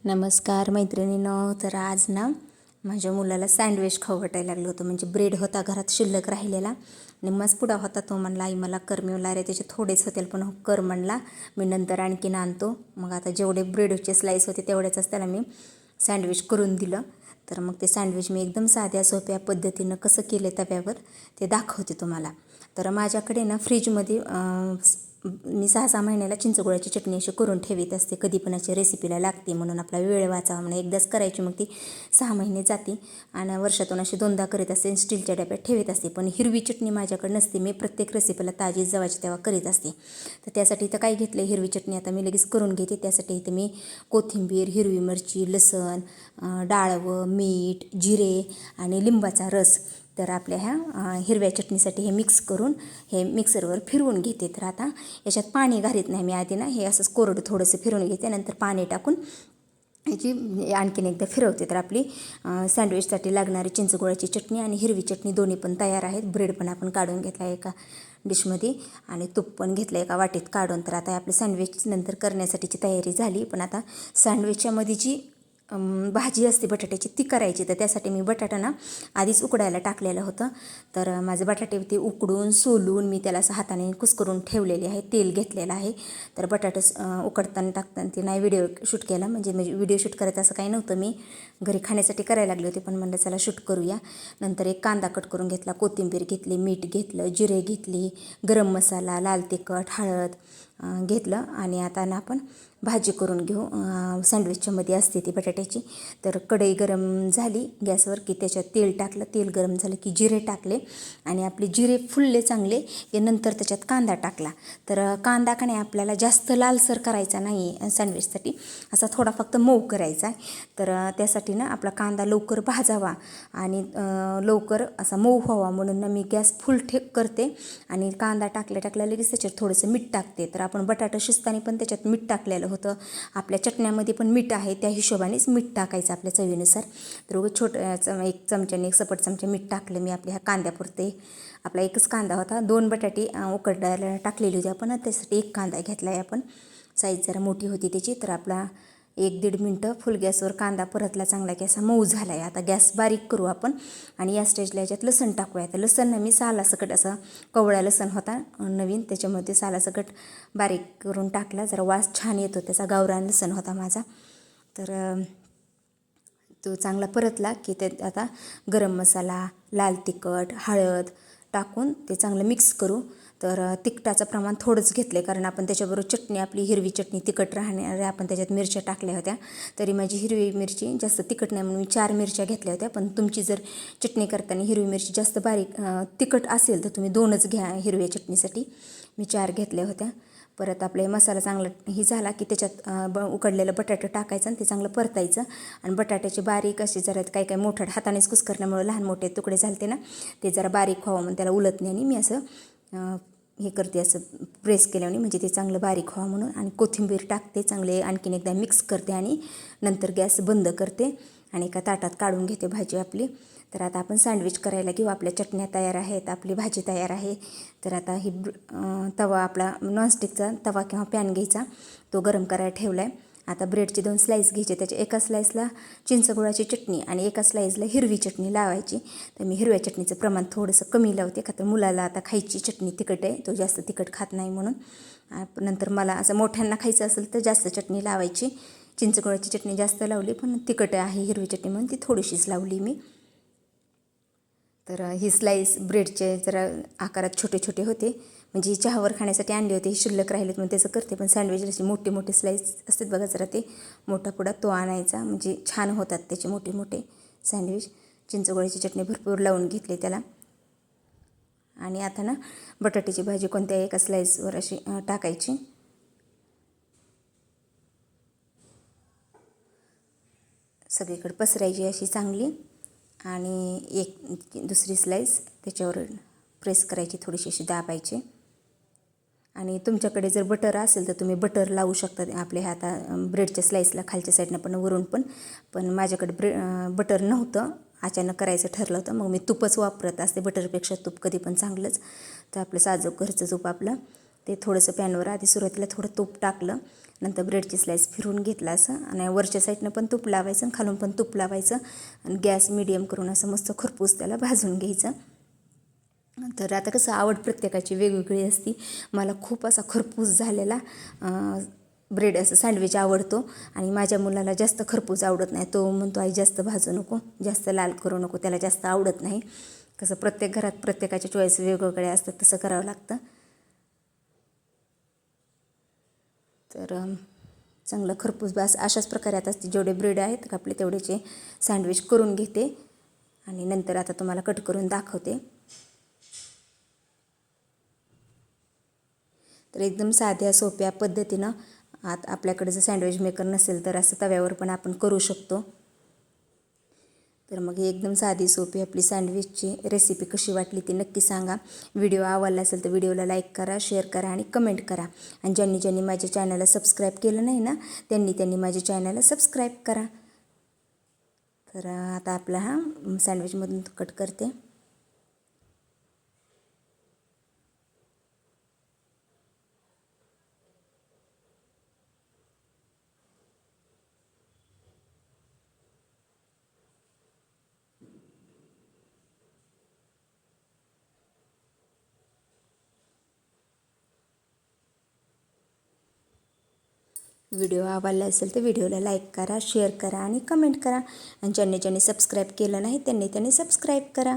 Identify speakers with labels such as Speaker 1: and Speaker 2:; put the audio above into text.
Speaker 1: नमस्कार मैत्रिणींनो. तर आज ना माझ्या मुलाला सँडविच खाऊ वाटायला लागलं होतं. म्हणजे ब्रेड होता घरात शिल्लक राहिलेला, निम्माच पुडा होता. तो म्हणला आई मला कर. मी म्हणला अरे त्याचे थोडेच होतील पण कर म्हणला, मी नंतर आणखीन आणतो. मग आता जेवढे ब्रेडचे स्लाईस होते तेवढेच त्याला मी सँडविच करून दिलं. तर मग ते सँडविच मी एकदम साध्या सोप्या पद्धतीनं कसं केलं तव्यावर ते दाखवते तुम्हाला. तर माझ्याकडे ना फ्रीजमध्ये मी 6-6 महिन्याला चिंचगुळाची चटणी अशी करून ठेवीत असते. कधी पण अशी रेसिपीला लागते म्हणून आपला वेळ वाचावा म्हणून एकदाच करायची, मग ती 6 महिने जाते. आणि वर्षातून अशी 2दा करीत असते. स्टीलच्या डब्यात ठेवीत असते. पण हिरवी चटणी माझ्याकडे नसते. मी प्रत्येक रेसिपीला ताजी जवाची तेव्हा करीत असते. तर त्यासाठी इथं काय घेतलं, हिरवी चटणी आता मी लगेच करून घेते. त्यासाठी इथं मी कोथिंबीर, हिरवी मिरची, लसण, डाळवं, मीठ, जिरे आणि लिंबाचा रस, तर आपल्या ह्या हिरव्या चटणीसाठी हे मिक्स करून हे मिक्सरवर फिरवून घेते. तर आता याच्यात पाणी घालीत नाही मी. आधी ना हे असंच कोरडं थोडंसं फिरवून घेते, नंतर पाणी टाकून ह्याची आणखीन एकदा फिरवते. तर आपली सँडविचसाठी लागणारी चिंचगुळाची चटणी आणि हिरवी चटणी दोन्ही पण तयार आहेत. ब्रेड पण आपण काढून घेतला एका डिशमध्ये आणि तूप पण घेतलं एका वाटीत काढून. तर आता आपली सँडविच नंतर करण्यासाठीची तयारी झाली. पण आता सँडविचच्यामध्ये जी भाजी असते बटाट्याची ती करायची. तर त्यासाठी मी बटाटा ना आधीच उकडायला टाकलेलं होतं. तर माझे बटाटे ते उकडून सोलून मी त्याला असं हाताने कुस्करून ठेवलेले आहे. तेल घेतलेलं आहे. तर बटाटे उकडताना टाकताना ते नाही व्हिडिओ शूट केला. म्हणजे व्हिडिओ शूट करायचं असं काही नव्हतं. मी घरी खाण्यासाठी करायला लागले होते, पण म्हणलं चला शूट करूया. नंतर एक कांदा कट करून घेतला, कोथिंबीर घेतली, मीठ घेतलं, जिरे घेतली, गरम मसाला, लाल तिखट, हळद घेतलं. आणि आता ना आपण भाजी करून घेऊ. सँडविचच्यामध्ये असते ती बटाट्याची. तर कढई गरम झाली गॅसवर की त्याच्यात तेल टाकलं. तेल गरम झालं की जिरे टाकले आणि आपले जिरे फुलले चांगले की नंतर त्याच्यात कांदा टाकला. तर कांदा का नाही आपल्याला जास्त लालसर करायचा नाही सँडविचसाठी, असा थोडा फक्त मऊ करायचा आहे. तर त्यासाठी ना आपला कांदा लवकर भाजावा आणि लवकर असा मऊ व्हावा म्हणून ना मी गॅस फुल करते आणि कांदा टाकल्या लगेच त्याच्यात थोडंसं मीठ टाकते. तर आपण बटाटा शिजताना पण त्याच्यात मीठ टाकलेलं होतं. आपल्या चटण्यामध्ये पण मीठ आहे, त्या हिशोबानेच मीठ टाकायचं आपल्या चवीनुसार. तर छोटं एक चमच्याने, एक सपट चमचा मीठ टाकलं मी आपल्या ह्या कांद्यापुरते. आपला एकच कांदा होता, 2 बटाटे उकडायला टाकलेली होती आपण, त्यासाठी एक कांदा घेतला आहे आपण. साईज जरा मोठी होती त्याची. तर आपला 1-1.5 मिनटं फुल गॅसवर कांदा परतला चांगला की असा मऊ झाला आहे. आता गॅस बारीक करू आपण आणि या स्टेजला याच्यात लसण टाकूया. तर लसण मी सालासकट असा कवळा लसण होता नवीन, त्याच्यामध्ये सालासकट बारीक करून टाकला. जरा वास छान येतो त्याचा, गावरान लसण होता माझा. तर तो चांगला परतला की ते आता गरम मसाला, लाल तिखट, हळद टाकून ते चांगलं मिक्स करू. तर तिखटाचं प्रमाण थोडंच घेतलं कारण आपण त्याच्याबरोबर चटणी, आपली हिरवी चटणी तिखट राहणाऱ्या आपण त्याच्यात मिरच्या टाकल्या होत्या. तरी माझी हिरवी मिरची जास्त तिखट नाही म्हणून मी 4 मिरच्या घेतल्या होत्या. पण तुमची जर चटणी करताना हिरवी मिरची जास्त बारीक तिखट असेल तर तुम्ही 2च घ्या हिरव्या चटणीसाठी. मी 4 घेतल्या होत्या. परत आपले मसाला चांगला ही झाला की त्याच्यात उकडलेलं बटाटे टाकायचं आणि ते चांगलं परतायचं. आणि बटाट्याचे बारीक असे जरा काही मोठ्या हातानेच कुस्करण्यामुळे लहान मोठे तुकडे झालते ना, ते जरा बारीक व्हावं म्हणून त्याला उलत नाही आणि मी असं हे करते, असं प्रेस केल्याने म्हणजे ते चांगलं बारीक व्हावं म्हणून. आणि कोथिंबीर टाकते, चांगले आणखीन एकदा मिक्स करते आणि नंतर गॅस बंद करते आणि एका ताटात काढून घेते भाजी आपली. तर आता आपण सँडविच करायला घेऊ. आपल्या चटण्या तयार आहेत, आपली भाजी तयार आहे. तर आता ही तवा आपला नॉनस्टिकचा तवा किंवा पॅन घ्यायचा, तो गरम करायला ठेवला आहे. आता ब्रेडचे 2 स्लाईस घ्यायचे, त्याच्या एका स्लाईसला चिंचगुळाची चटणी आणि एका स्लाईसला हिरवी चटणी लावायची. तर मी हिरव्या चटणीचं प्रमाण थोडंसं कमी लावते का तर मुलाला आता खायची चटणी तिखट आहे, तो जास्त तिखट खात नाही म्हणून. नंतर मला असं मोठ्यांना खायचं असेल तर जास्त चटणी लावायची. चिंचगुळाची चटणी जास्त लावली, पण तिखट आहे हिरवी चटणी म्हणून ती थोडीशीच लावली मी. तर ही स्लाईस ब्रेडचे जरा आकारात छोटे छोटे होते, म्हणजे चहावर खाण्यासाठी आणले होते, शिल्लक राहिलेत म्हणून त्याचं करते. पण सँडविच असे मोठे मोठे स्लाईस असतात बघा, जरा ते मोठा पुडा तो आणायचा म्हणजे छान होतात त्याचे मोठे मोठे सँडविच. चिंचगुळाची चटणी भरपूर लावून घेतली त्याला. आणि आता ना बटाट्याची भाजी कोणत्या एका स्लाईसवर अशी टाकायची. सगळीकडे पसरायची अशी चांगली आणि एक दुसरी स्लाईस त्याच्यावर प्रेस करायची, थोडीशी अशी दाबायची. आणि तुमच्याकडे जर बटर असेल तर तुम्ही बटर लावू शकता आपल्या आता ब्रेडच्या स्लाईसला खालच्या साईडनं पण वरून पण माझ्याकडे बटर नव्हतं, अचानक करायचं ठरलं होतं, मग मी तूपच वापरत असते. बटरपेक्षा तूप कधी पण चांगलंच. तर आपलं साजूक घरचं तूप आपलं ते थोडंसं पॅनवर आधी सुरुवातीला थोडं तूप टाकलं, नंतर ब्रेडची स्लाईस फिरवून घेतला असं, आणि वरच्या साईडनं पण तूप लावायचं आणि खालून पण तूप लावायचं आणि गॅस मिडियम करून असं मस्त खरपूस त्याला भाजून घ्यायचं. तर आता कसं आवड प्रत्येकाची वेगवेगळी असती. मला खूप असा खरपूस झालेला ब्रेड असं सँडविच आवडतो आणि माझ्या मुलाला जास्त खरपूस आवडत नाही. तो म्हणतो आई जास्त भाजू नको, जास्त लाल करू नको, त्याला जास्त आवडत नाही. कसं प्रत्येक घरात प्रत्येकाच्या चॉईस वेगवेगळे असतात, तसं करावं लागतं. तर चांगलं खरपूस बस अशाच प्रकारे आता जेवढे ब्रेड आहेत आपले तेवढेचे सँडविच करून घेते आणि नंतर आता तुम्हाला कट करून दाखवते. तर एकदम साध्या सोप्या पद्धतीनं आपल्याकडे जर सँडविच मेकर नसेल तर असं तव्यावर पण आपण करू शकतो. तर मग ही एकदम साधी सोपी आपली सँडविचची रेसिपी कशी वाटली ती नक्की सांगा. व्हिडिओ आवडला असेल तर व्हिडिओला लाईक करा, शेअर करा आणि कमेंट करा. आणि ज्यांनी माझ्या चॅनलला सबस्क्राईब केलं नाही ना त्यांनी माझ्या चॅनलला सबस्क्राईब करा. तर आता आपला हा सँडविचमधून कट करते. व्हिडिओ आवडला असेल तर व्हिडिओला लाईक करा, शेअर करा आणि कमेंट करा. आणि ज्यांनी सबस्क्राईब केलं नाही त्यांनी सबस्क्राईब करा.